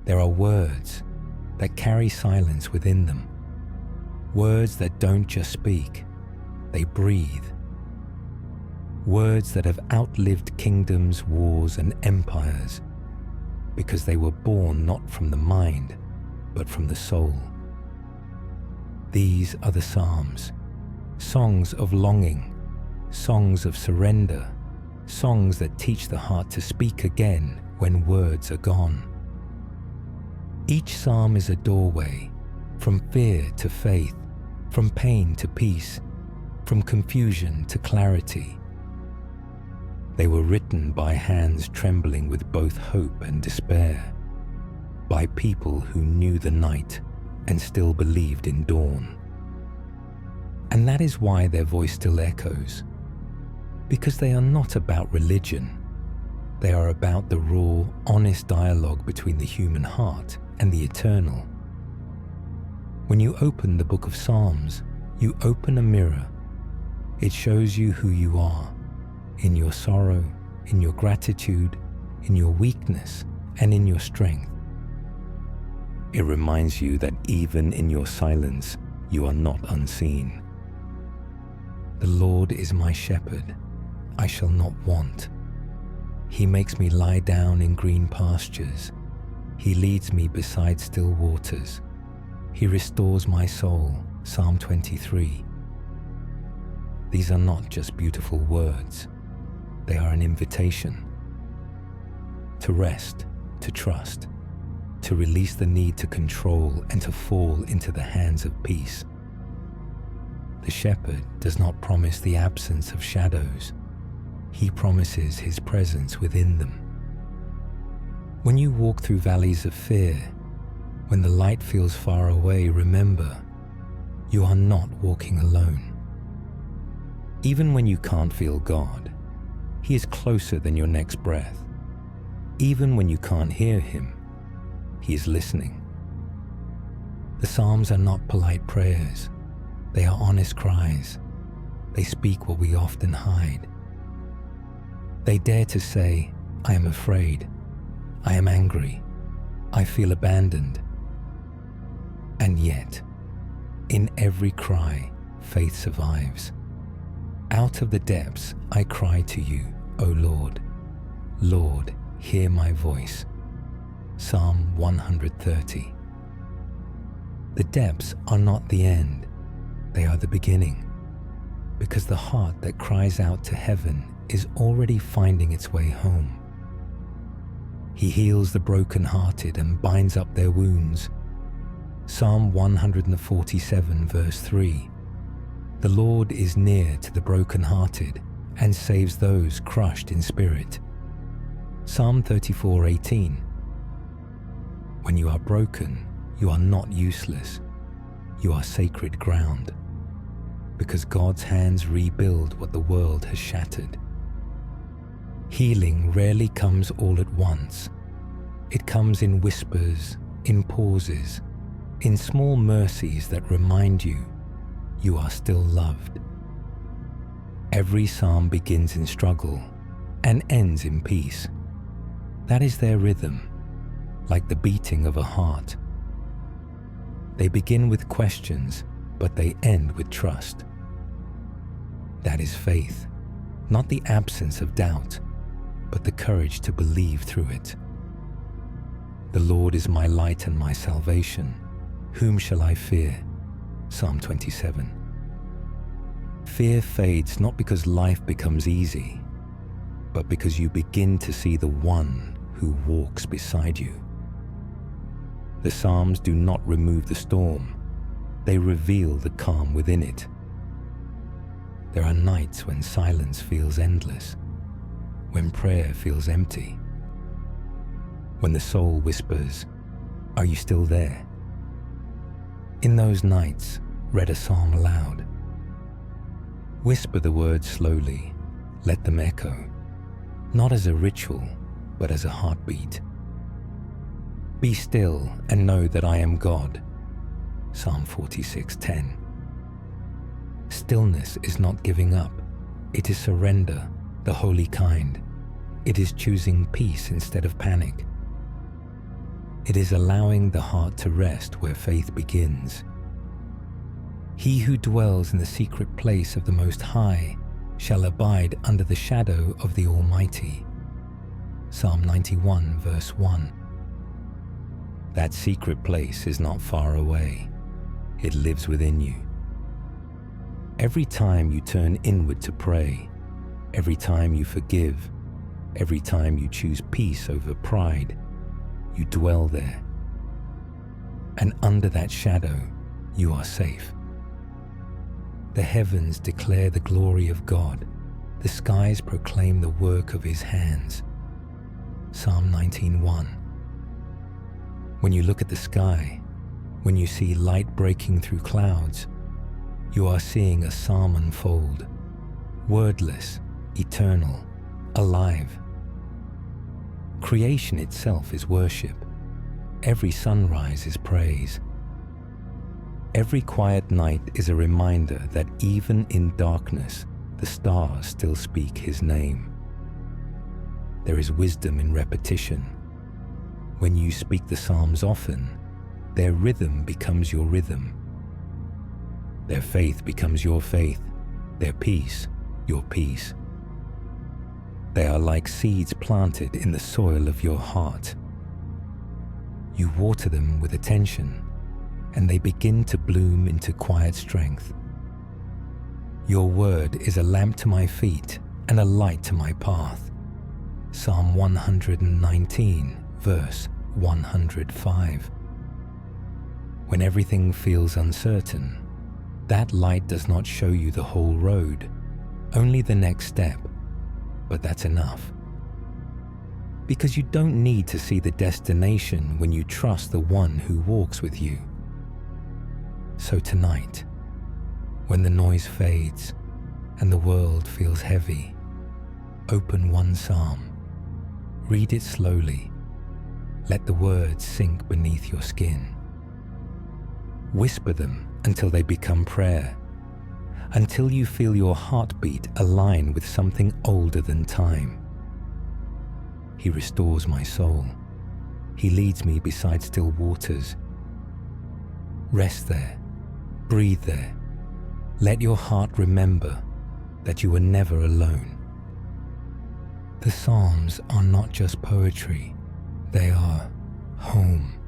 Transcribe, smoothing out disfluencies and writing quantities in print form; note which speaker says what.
Speaker 1: There are words that carry silence within them. Words that don't just speak, they breathe. Words that have outlived kingdoms, wars, and empires because they were born not from the mind, but from the soul. These are the Psalms, songs of longing, songs of surrender, songs that teach the heart to speak again when words are gone. Each psalm is a doorway, from fear to faith, from pain to peace, from confusion to clarity. They were written by hands trembling with both hope and despair, by people who knew the night and still believed in dawn. And that is why their voice still echoes, because they are not about religion. They are about the raw, honest dialogue between the human heart and the eternal. When you open the book of Psalms, you open a mirror. It shows you who you are, in your sorrow, in your gratitude, in your weakness, and in your strength. It reminds you that even in your silence, you are not unseen. The Lord is my shepherd, I shall not want. He makes me lie down in green pastures. He leads me beside still waters. He restores my soul, Psalm 23. These are not just beautiful words. They are an invitation to rest, to trust, to release the need to control and to fall into the hands of peace. The shepherd does not promise the absence of shadows. He promises his presence within them. When you walk through valleys of fear, when the light feels far away, remember, you are not walking alone. Even when you can't feel God, He is closer than your next breath. Even when you can't hear Him, He is listening. The Psalms are not polite prayers. They are honest cries. They speak what we often hide. They dare to say, I am afraid. I am angry. I feel abandoned. And yet, in every cry, faith survives. Out of the depths, I cry to you, O Lord. Lord, hear my voice. Psalm 130. The depths are not the end. They are the beginning. Because the heart that cries out to heaven is already finding its way home. He heals the brokenhearted and binds up their wounds. Psalm 147 verse 3. The Lord is near to the brokenhearted and saves those crushed in spirit. Psalm 34:18. When you are broken, you are not useless. You are sacred ground. Because God's hands rebuild what the world has shattered. Healing rarely comes all at once. It comes in whispers, in pauses, in small mercies that remind you, you are still loved. Every psalm begins in struggle and ends in peace. That is their rhythm, like the beating of a heart. They begin with questions, but they end with trust. That is faith, not the absence of doubt, but the courage to believe through it. The Lord is my light and my salvation. Whom shall I fear? Psalm 27. Fear fades not because life becomes easy, but because you begin to see the one who walks beside you. The Psalms do not remove the storm. They reveal the calm within it. There are nights when silence feels endless, when prayer feels empty, when the soul whispers, "Are you still there?" In those nights, read a psalm aloud. Whisper the words slowly, let them echo, not as a ritual, but as a heartbeat. Be still and know that I am God. Psalm 46:10. Stillness is not giving up. It is surrender, the holy kind. It is choosing peace instead of panic. It is allowing the heart to rest where faith begins. He who dwells in the secret place of the Most High shall abide under the shadow of the Almighty. Psalm 91, verse 1. That secret place is not far away. It lives within you. Every time you turn inward to pray, every time you forgive, every time you choose peace over pride, you dwell there. And under that shadow, you are safe. The heavens declare the glory of God. The skies proclaim the work of His hands. Psalm 19:1. When you look at the sky, when you see light breaking through clouds, you are seeing a psalm unfold, wordless, eternal, alive. Creation itself is worship. Every sunrise is praise. Every quiet night is a reminder that even in darkness, the stars still speak His name. There is wisdom in repetition. When you speak the Psalms often, their rhythm becomes your rhythm. Their faith becomes your faith, their peace, your peace. They are like seeds planted in the soil of your heart. You water them with attention, and they begin to bloom into quiet strength. Your word is a lamp to my feet and a light to my path. Psalm 119, verse 105. When everything feels uncertain, that light does not show you the whole road, only the next step, but that's enough. Because you don't need to see the destination when you trust the one who walks with you. So tonight, when the noise fades and the world feels heavy, open one psalm, read it slowly, let the words sink beneath your skin. Whisper them until they become prayer, until you feel your heartbeat align with something older than time. He restores my soul. He leads me beside still waters. Rest there, breathe there. Let your heart remember that you are never alone. The Psalms are not just poetry, they are home.